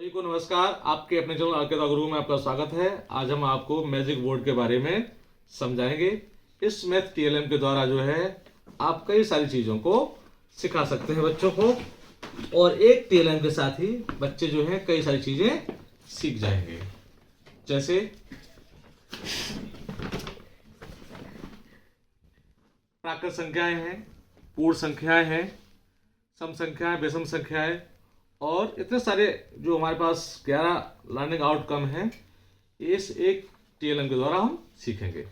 सभी को नमस्कार। आपके अपने चैनल अर्केदा गुरु में आपका स्वागत है। आज हम आपको मैजिक बोर्ड के बारे में समझाएंगे। इस मैथ टीएलएम के द्वारा जो है आप कई सारी चीज़ों को सिखा सकते हैं बच्चों को, और एक टीएलएम के साथ ही बच्चे जो हैं कई सारी चीज़ें सीख जाएंगे। जैसे प्राकृत संख्याएं हैं, पूर्ण संख्याएं हैं, सम संख्याएं, विषम संख्याएं, और इतने सारे जो हमारे पास 11 लर्निंग आउटकम हैं, इस एक टीएलएम के द्वारा हम सीखेंगे।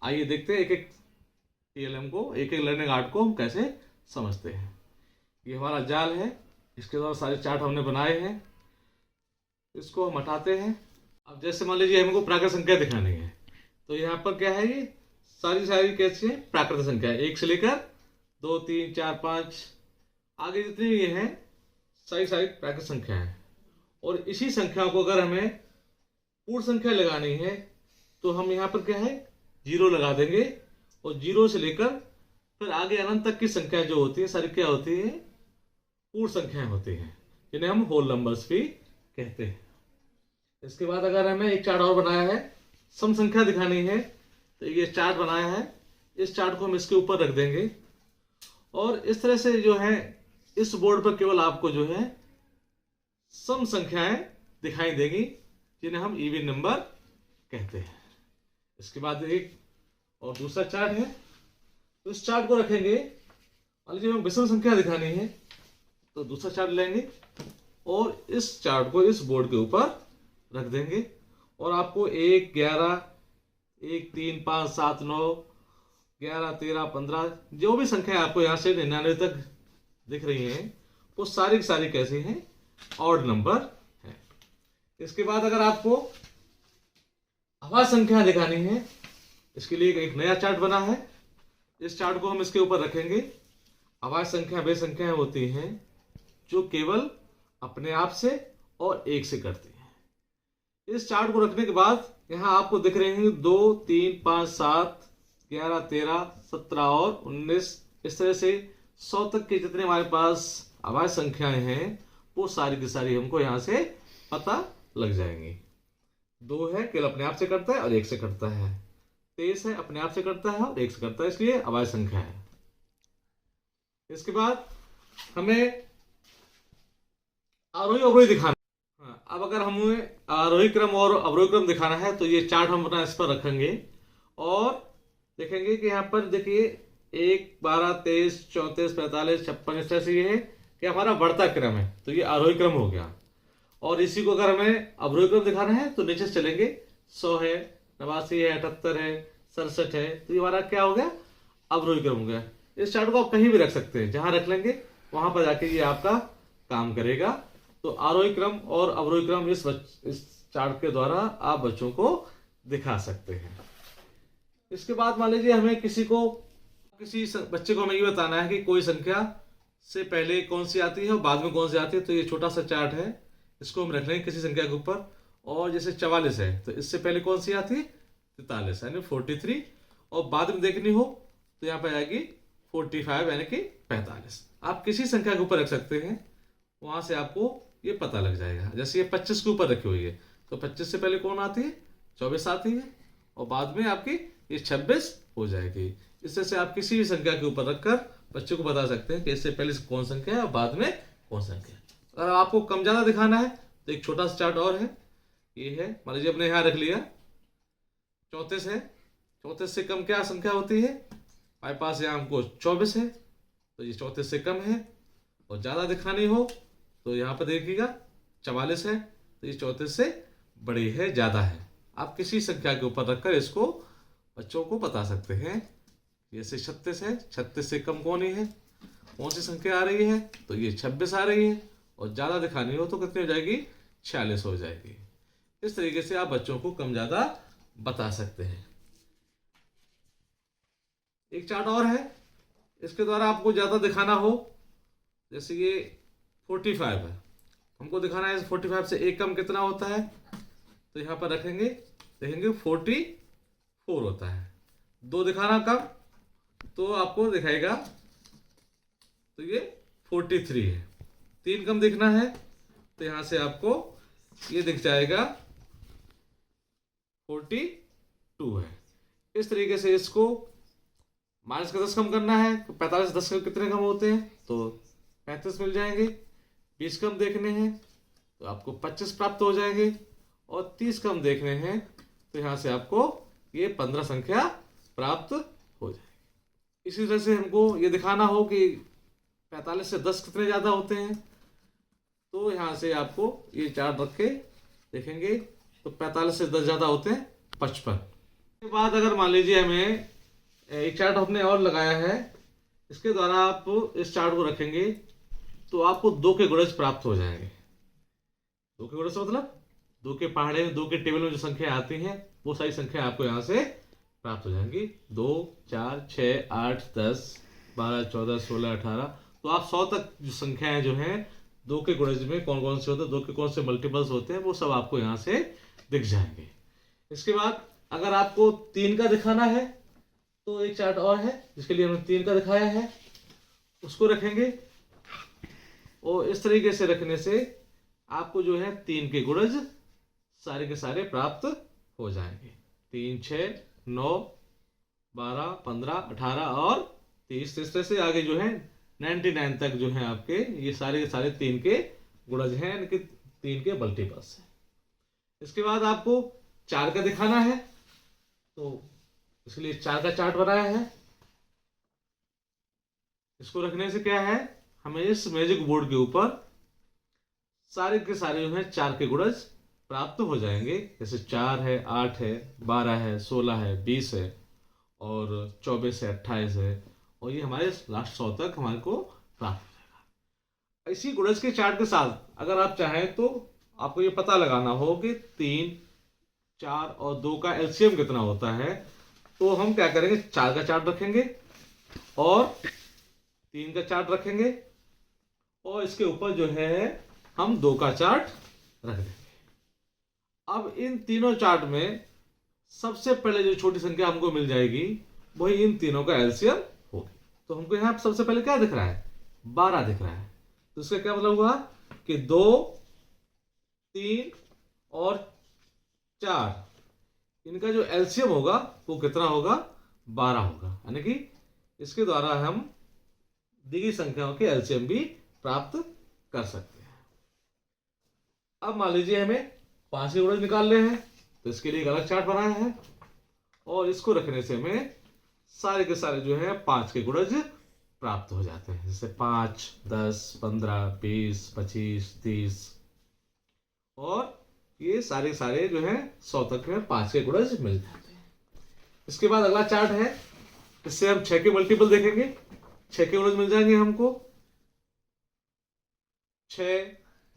आइए देखते हैं एक एक टीएलएम को, एक एक लर्निंग आर्ट को हम कैसे समझते हैं। ये हमारा जाल है, इसके द्वारा सारे चार्ट हमने बनाए हैं। इसको हम हटाते हैं। अब जैसे मान लीजिए हमको प्राकृत संख्या दिखानी है, तो यहाँ पर क्या है, ये सारी कैसी है, प्राकृत संख्या, 1 से लेकर 2 3 4 5 आगे जितनी ये हैं सारी प्राकृत संख्या है। और इसी संख्याओं को अगर हमें पूर्ण संख्या लगानी है तो हम यहाँ पर क्या है, 0 लगा देंगे, और 0 से लेकर फिर आगे अनंत तक की संख्या जो होती है सारी क्या होती है, पूर्ण संख्याएं होती हैं, जिन्हें हम होल नंबर्स भी कहते हैं। इसके बाद अगर हमें एक चार्ट और बनाया है, सम संख्या दिखानी है, तो ये चार्ट बनाया है, इस चार्ट को हम इसके ऊपर रख देंगे, और इस तरह से जो है इस बोर्ड पर केवल आपको जो है सम संख्याएं दिखाई देगी, जिन्हें हम इवन नंबर कहते हैं। इसके बाद एक और दूसरा चार्ट है, तो इस चार्ट को रखेंगे। मान लीजिए हमें विषम संख्या दिखानी है, तो दूसरा चार्ट लेंगे और इस चार्ट को इस बोर्ड के ऊपर रख देंगे, और आपको 1 11 1 3 5 7 9 11 13 15 जो भी संख्या आपको यहाँ से 99 तक दिख रही हैं, वो सारी की सारी कैसी हैं, ऑड नंबर है। इसके बाद अगर आपको अभाज्य संख्या दिखानी है, इसके लिए एक नया चार्ट बना है। इस चार्ट को हम इसके ऊपर रखेंगे। अभाज्य संख्या वे संख्याएं होती हैं जो केवल अपने आप से और 1 से करती हैं। इस चार्ट को रखने के बाद यहाँ आपको दिख रहे हैं 2 3 5 7 11 13 17 और 19, इस तरह से 100 तक के जितने हमारे पास अभाज्य संख्याएं हैं, वो सारी की सारी हमको यहाँ से पता लग जाएंगी। 2 है केवल अपने आप से करता है और 1 से करता है। 23 है अपने आप से करता है और 1 से करता है, इसलिए अभाज्य संख्या है। इसके बाद हमें आरोही अवरोही दिखाना। हाँ, अब अगर हमें आरोही क्रम और अवरोही क्रम दिखाना है, तो ये चार्ट हम अपना इस पर रखेंगे और देखेंगे कि यहाँ पर देखिए 1 12 23 34 45 56 इस तरह से ये है कि हमारा बढ़ता क्रम है, तो ये आरोही क्रम हो गया। और इसी को अगर हमें अवरोही क्रम दिखाना है तो नीचे से चलेंगे, 100 है, 89 है, 78 है, 67 है, तो ये हमारा क्या हो गया, अवरोही क्रम हो गया। इस चार्ट को आप कहीं भी रख सकते हैं, जहां रख लेंगे वहां पर जाके ये आपका काम करेगा। तो आरोही क्रम और अवरोही क्रम इस चार्ट के द्वारा आप बच्चों को दिखा सकते हैं। इसके बाद मान लीजिए हमें किसी बच्चे को हमें ये बताना है कि कोई संख्या से पहले कौन सी आती है और बाद में कौन सी आती है। तो ये छोटा सा चार्ट है, इसको हम रख लेंगे किसी संख्या के ऊपर। और जैसे 44 है, तो इससे पहले कौन सी आती है, 43 यानी 43, और बाद में देखनी हो तो यहाँ पर आएगी 45 यानी कि 45। आप किसी संख्या के ऊपर रख सकते हैं, वहां से आपको ये पता लग जाएगा। जैसे ये 25 के ऊपर रखी हुई है, तो 25 से पहले कौन आती है, 24 आती है, और बाद में आपकी ये 26 हो जाएगी। इस तरह से आप किसी भी संख्या के ऊपर रखकर बच्चे को बता सकते हैं कि इससे पहले कौन संख्या है और बाद में कौन संख्या है। अगर आपको कम ज्यादा दिखाना है तो एक छोटा सा चार्ट और है, ये है, मान लीजिए अपने यहाँ रख लिया 34 है, 34 से कम क्या संख्या होती है, हमारे पास यहाँ हमको 24 है, तो ये 34 से कम है। और ज्यादा दिखानी हो तो यहाँ पर देखिएगा 44 है, तो ये 34 से बड़ी है, ज्यादा है। आप किसी संख्या के ऊपर रखकर इसको बच्चों को बता सकते हैं। जैसे 36 है, 36 से कम कौन ही है, कौन सी संख्या आ रही है, तो ये 26 आ रही है, और ज्यादा दिखानी हो तो कितनी हो जाएगी, 46 हो जाएगी। इस तरीके से आप बच्चों को कम ज्यादा बता सकते हैं। एक चार्ट और है, इसके द्वारा आपको ज्यादा दिखाना हो, जैसे ये 45 है, हमको दिखाना है 45 से एक कम कितना होता है, तो यहाँ पर रखेंगे, देखेंगे 44 होता है। 2 दिखाना कम, तो आपको दिखाएगा, तो ये 43 है। 3 कम दिखना है, तो यहाँ से आपको ये दिख जाएगा 42 है। इस तरीके से इसको माइनस का 10 कम करना है, तो 45 से 10 के कितने कम होते हैं, तो 35 मिल जाएंगे। 20 कम देखने हैं तो आपको 25 प्राप्त हो जाएंगे, और 30 कम देखने हैं तो यहाँ से आपको ये 15 संख्या प्राप्त हो जाएगी। इसी तरह से हमको ये दिखाना हो कि 45 से 10 कितने ज़्यादा होते हैं, तो यहाँ से आपको ये चार्ट रख के देखेंगे तो 45 से 10 ज़्यादा होते हैं 55। के बाद अगर मान लीजिए हमें एक चार्ट हमने और लगाया है, इसके द्वारा आप इस चार्ट को रखेंगे तो आपको 2 के गुणज प्राप्त हो जाएंगे। 2 के गुणज मतलब 2 के पहाड़े में 2 के टेबल में जो संख्या आती हैं वो सारी संख्या आपको यहाँ से प्राप्त हो जाएंगी। 2, 4, 6, 8, 10, 12, 14, 16, 18, तो आप 100 तक जो संख्याएं जो हैं 2 के गुणज में कौन कौन से होते हैं, 2 के कौन से मल्टीपल्स होते हैं, वो सब आपको यहाँ से दिख जाएंगे। इसके बाद अगर आपको 3 का दिखाना है तो एक चार्ट और है जिसके लिए हमने 3 का दिखाया है, उसको रखेंगे और इस तरीके से रखने से आपको जो है 3 के गुणज सारे के सारे प्राप्त हो जाएंगे। 3, 6, 9, 12, 15, 18 और 30। इस तरह से आगे जो है 99 तक जो है आपके ये सारे के सारे 3 के गुणज हैं, यानी कि 3 के मल्टीपल्स हैं। इसके बाद आपको 4 का दिखाना है तो इसलिए 4 का चार्ट बनाया है। इसको रखने से क्या है, हमें इस मैजिक बोर्ड के ऊपर सारे के सारे जो है 4 के गुणज प्राप्त हो जाएंगे। जैसे 4 है, 8 है, 12 है, 16 है, 20 है और 24 है, 28 है, और ये हमारे लास्ट 100 तक हमारे को प्राप्त हो जाएगा। इसी गुणज के चार्ट के साथ अगर आप चाहें तो आपको ये पता लगाना हो कि 3, 4 और 2 का एलसीएम कितना होता है, तो हम क्या करेंगे, 4 का चार्ट रखेंगे और 3 का चार्ट रखेंगे और इसके ऊपर जो है हम 2 का चार्ट रख देंगे। अब इन तीनों चार्ट में सबसे पहले जो छोटी संख्या हमको मिल जाएगी वही इन तीनों का एलसीएम होगी। तो हमको यहाँ सबसे पहले क्या दिख रहा है, 12 दिख रहा है। तो इसका क्या मतलब हुआ कि 2, 3 और 4 इनका जो एलसीएम होगा वो कितना होगा, 12 होगा। यानी कि इसके द्वारा हम दी गई संख्याओं के एलसीएम भी प्राप्त कर सकते हैं। अब मान लीजिए हमें 5 के गुणज निकालने हैं तो इसके लिए एक अलग चार्ट बनाया है और इसको रखने से हमें सारे के सारे जो है 5 के गुणज प्राप्त हो जाते हैं। जैसे 5, 10, 15, 20, 25, 30 और ये सारे सारे जो है 100 तक में 5 के गुणज मिल जाते हैं। इसके बाद अगला चार्ट है, इससे हम 6 के मल्टीपल देखेंगे। 6 के गुणज मिल जाएंगे हमको 6,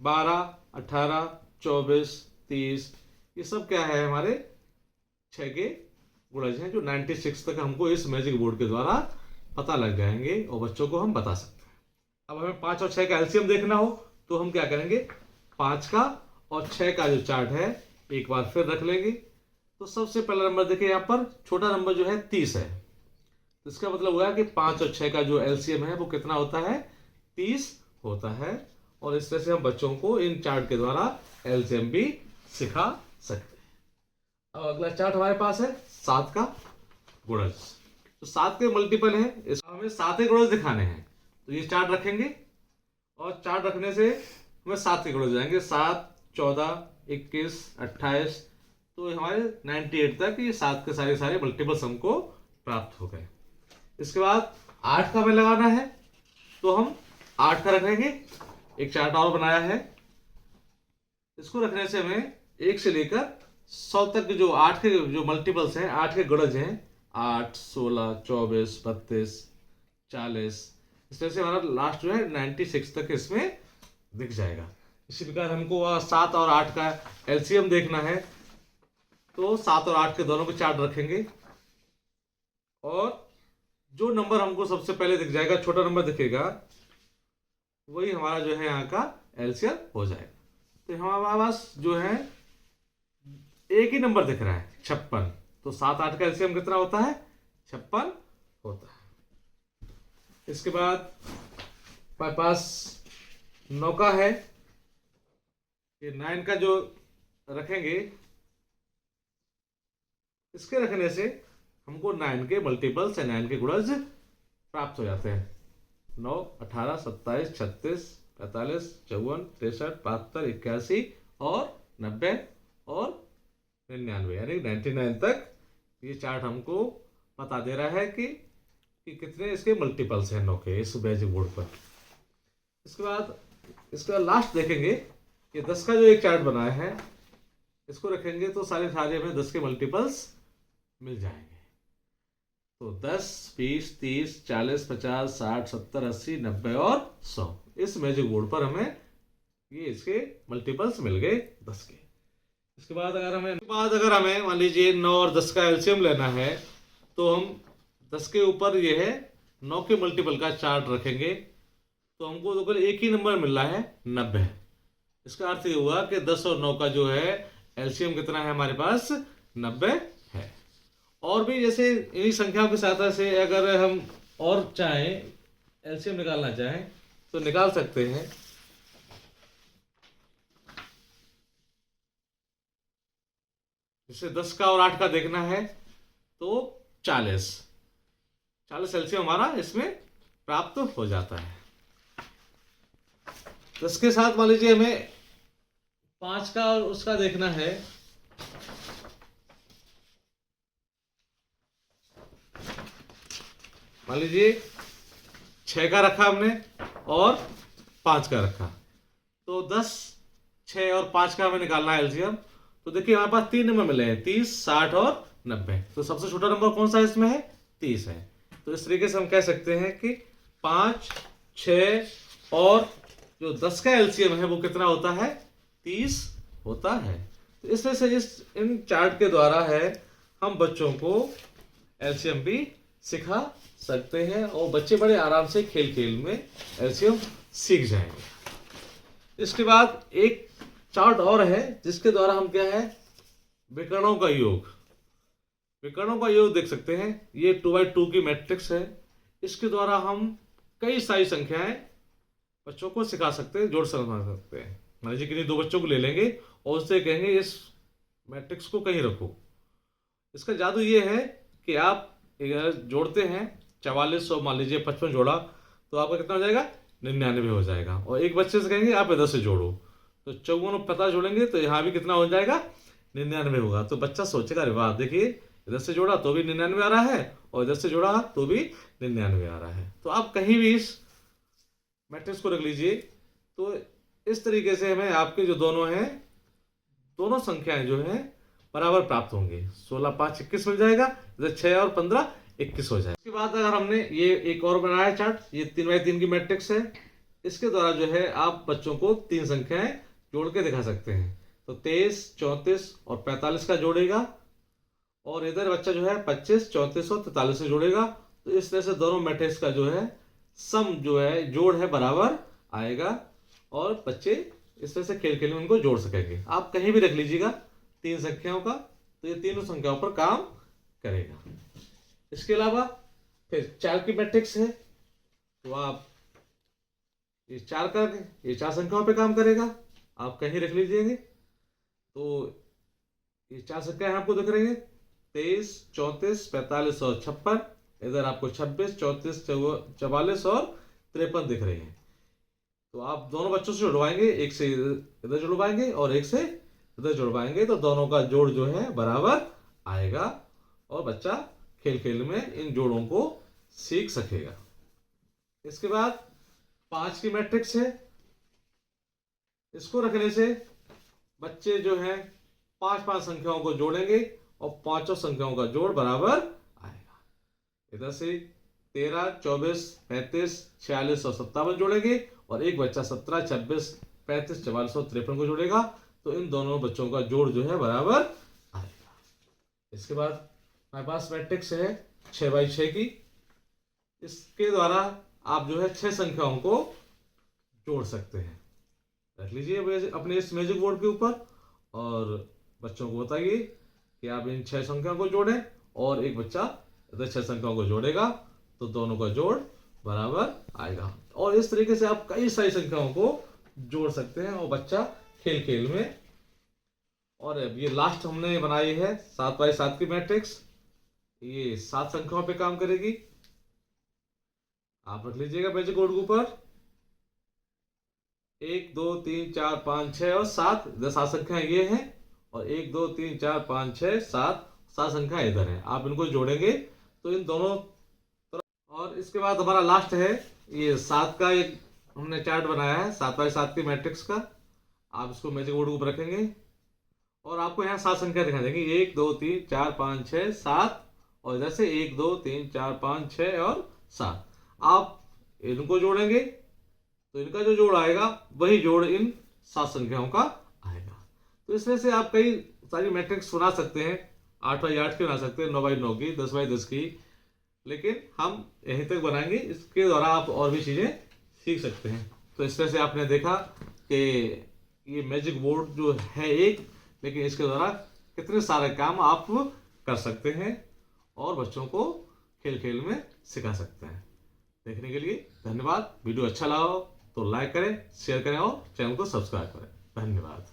12, 18, 24, 30, ये सब क्या है, हमारे 6 के गुणज हैं जो 96 तक हमको इस मैजिक बोर्ड के द्वारा पता लग जाएंगे और बच्चों को हम बता सकते हैं। अब हमें 5 और 6 का एलसीएम देखना हो तो हम क्या करेंगे, 5 का और 6 का जो चार्ट है एक बार फिर रख लेंगे। तो सबसे पहला नंबर देखिए, यहाँ पर छोटा नंबर जो है 30 है, तो इसका मतलब हुआ कि 5 और 6 का जो एलसीएम है वो कितना होता है, 30 होता है। और इस तरह से हम बच्चों को इन चार्ट के द्वारा एलसीएम भी सिखा सकते हैं। अब अगला चार्ट हमारे पास है 7 का गुणज। तो 7 के मल्टीपल है, इसको हमें 7 के गुणज दिखाने हैं तो ये चार्ट रखेंगे और चार्ट रखने से हमें 7 के गुणज जाएंगे। 7, 14, 21, 28, तो हमारे 98 तक ये 7 के सारे सारे मल्टीपल्स हमको प्राप्त हो गए। इसके बाद 8 का हमें लगाना है तो हम 8 का रखेंगे। एक चार्ट और बनाया है, इसको रखने से हमें 1 से लेकर 100 तक जो 8 के जो मल्टीपल्स हैं, 8 के गुणज हैं, 8, 16, 24, 32, 40, इस तरह से हमारा लास्ट जो है 96 तक इसमें दिख जाएगा। इसी प्रकार हमको 7 और 8 का एलसीएम देखना है तो 7 और 8 के दोनों के चार्ट रखेंगे और जो नंबर हमको सबसे पहले दिख जाएगा, छोटा नंबर दिखेगा, वही हमारा जो है यहाँ का एलसीएम हो जाएगा। तो हमारे पास जो है एक ही नंबर दिख रहा है 56, तो 7, 8 का एलसीएम कितना होता है, 56 होता है। इसके बाद हमारे पास 9 का है, ये 9 का जो रखेंगे, इसके रखने से हमको 9 के मल्टीपल्स या 9 के गुणज प्राप्त हो जाते हैं। 9, 18, 27, 36, 45, 54, 63, 72, 81 और 90 और 99 यानी 99 तक ये चार्ट हमको बता दे रहा है कि कितने इसके मल्टीपल्स हैं 9 के इस मैजिक बोर्ड पर। इसके बाद लास्ट देखेंगे कि 10 का जो एक चार्ट बनाया है, इसको रखेंगे तो सारे हमें 10 के मल्टीपल्स मिल जाएंगे। तो 10, 20, 30, 40, 50, 60, 70, 80, 90 और 100 इस मैजिक बोर्ड पर हमें ये इसके मल्टीपल्स मिल गए 10 के। इसके बाद अगर हमें मान लीजिए 9 और 10 का एलसीएम लेना है, तो हम 10 के ऊपर ये है 9 के मल्टीपल का चार्ट रखेंगे, तो हमको तो एक ही नंबर मिल रहा है 90। इसका अर्थ ये हुआ कि 10 और 9 का जो है एलसीएम कितना है हमारे पास 90 है। और भी जैसे इन्हीं संख्याओं की सहायता से अगर हम और चाहें एलसीएम निकालना चाहें तो निकाल सकते हैं। जैसे 10 का और 8 का देखना है तो 40 एलसीएम हमारा इसमें प्राप्त हो जाता है। 10 के साथ मान लीजिए हमें 5 का और उसका देखना है, मान लीजिए 6 का रखा हमने और 5 का रखा, तो 10, 6 और 5 का हमें निकालना है एलसीएम। तो देखिए हमारे पास 3 नंबर मिले हैं, 30, 60 और 90। तो सबसे छोटा नंबर कौन सा इसमें है? 30 है। तो इस तरीके से हम कह सकते हैं कि 5, 6 और जो 10 का एलसीएम है वो कितना होता है? 30 होता है। तो इस तरह से इन चार्ट के द्वारा है हम बच्चों को एलसीएम भी सिखा सकते हैं और बच्चे बड़े आराम से खेल खेल में एलसीएम सीख जाएंगे। इसके बाद एक चार्ट और है जिसके द्वारा हम क्या है विकर्णों का योग देख सकते हैं। ये 2x2 की मैट्रिक्स है। इसके द्वारा हम कई सारी संख्याएं बच्चों को सिखा सकते हैं, जोड़ सकते हैं। मान लीजिए किन्हीं 2 बच्चों को ले लेंगे और उससे कहेंगे इस मैट्रिक्स को कहीं रखो। इसका जादू ये है कि आप जोड़ते हैं 44 और मान लीजिए 55 जोड़ा तो आपका कितना हो जाएगा? 99 हो जाएगा। और एक बच्चे से कहेंगे आप इधर से जोड़ो तो 54 और 50 जोड़ेंगे तो यहाँ भी कितना हो जाएगा? 99 होगा। तो बच्चा सोचेगा अरे वाह, देखिए इधर से जोड़ा तो भी 99 आ रहा है और इधर से जोड़ा तो भी 99 आ रहा है। तो आप कहीं भी इस मैट्रिक्स को रख लीजिए। तो इस तरीके से हमें आपके जो दोनों संख्याएं जो है बराबर प्राप्त होंगे। 16, 5, 21 मिल जाएगा। इधर 6 और 15, 21 हो जाएगा। इसके बाद अगर हमने ये एक और बनाया चार्ट, ये 3x3 की मैट्रिक्स है। इसके द्वारा जो है आप बच्चों को 3 संख्याएं जोड़ के दिखा सकते हैं। तो 23, 34 और 45 का जोड़ेगा और इधर बच्चा जो है 25, 34 और 43 से जोड़ेगा। तो इस तरह से दोनों मैट्रिक्स का जो है सम जो है जोड़ है बराबर आएगा और बच्चे इस तरह से खेल खेल में उनको जोड़ सकेंगे। आप कहीं भी रख लीजिएगा 3 संख्याओं का तो ये तीनों संख्याओं पर काम करेगा। इसके अलावा फिर 4 की मैट्रिक्स है तो आप ये 4 संख्याओं पे काम करेगा। आप कहीं रख लीजिएंगे तो ये 4 संख्याएं आपको दिख रही है 23, 34, 45 और 56। इधर आपको 26, 34, 44 और 53 दिख रही हैं। तो आप दोनों बच्चों से जुड़वाएंगे, एक से इधर जुड़वाएंगे और एक से इधर जुड़वाएंगे तो दोनों का जोड़ जो है बराबर आएगा और बच्चा खेल खेल में इन जोड़ों को सीख सकेगा। इसके बाद 5 की मैट्रिक्स है। इसको रखने से बच्चे जो है 5 संख्याओं को जोड़ेंगे और 5 संख्याओं का जोड़ बराबर आएगा। इधर से 13, 24, 35, 46 और 57 जोड़ेंगे और एक बच्चा 17, 26, 35, 44 और 53 को जोड़ेगा तो इन दोनों बच्चों का जोड़ जो है बराबर आएगा। इसके बाद हमारे पास मैट्रिक्स है 6x6 की। इसके द्वारा आप जो है 6 संख्याओं को जोड़ सकते हैं। रख लीजिए अपने इस मैजिक बोर्ड के ऊपर और बच्चों को बताइए कि आप इन 6 संख्याओं को जोड़ें और एक बच्चा इधर 6 संख्याओं को जोड़ेगा तो दोनों का जोड़ बराबर आएगा। और इस तरीके से आप कई सारी संख्याओं को जोड़ सकते हैं और बच्चा खेल खेल में और अब ये लास्ट हमने बनाई है 7x7 की मैट्रिक्स। ये 7 संख्याओं पे काम करेगी। आप रख लीजिएगा मैजिक बोर्ड के ऊपर 1 2 3 4 5 6 और 7। इधर 7 संख्याएं ये हैं और 1 2 3 4 5 6 7 7 संख्याएं इधर हैं। आप इनको जोड़ेंगे तो इन दोनों तरफ। और इसके बाद हमारा लास्ट है ये 7 का एक हमने चार्ट बनाया है 7x7 की मैट्रिक्स का। आप इसको मैजिक बोर्ड के ऊपर रखेंगे और आपको यहाँ 7 संख्या दिखा देंगे 1 2 3 4 5 6 7 और इधर से 1 2 3 4 5 6 और 7। आप इनको जोड़ेंगे तो इनका जो जोड़ आएगा वही जोड़ इन 7 संख्याओं का आएगा। तो इसमें से आप कई सारी मैट्रिक्स बना सकते हैं। 8x8 की बना सकते हैं, 9x9 की, 10x10 की, लेकिन हम यहीं तक बनाएंगे। इसके द्वारा आप और भी चीज़ें सीख सकते हैं। तो इस तरह से आपने देखा कि ये मैजिक बोर्ड जो है एक, लेकिन इसके द्वारा कितने सारे काम आप कर सकते हैं और बच्चों को खेल खेल में सिखा सकते हैं। देखने के लिए धन्यवाद। वीडियो अच्छा लगा हो तो लाइक करें, शेयर करें और चैनल को सब्सक्राइब करें। धन्यवाद।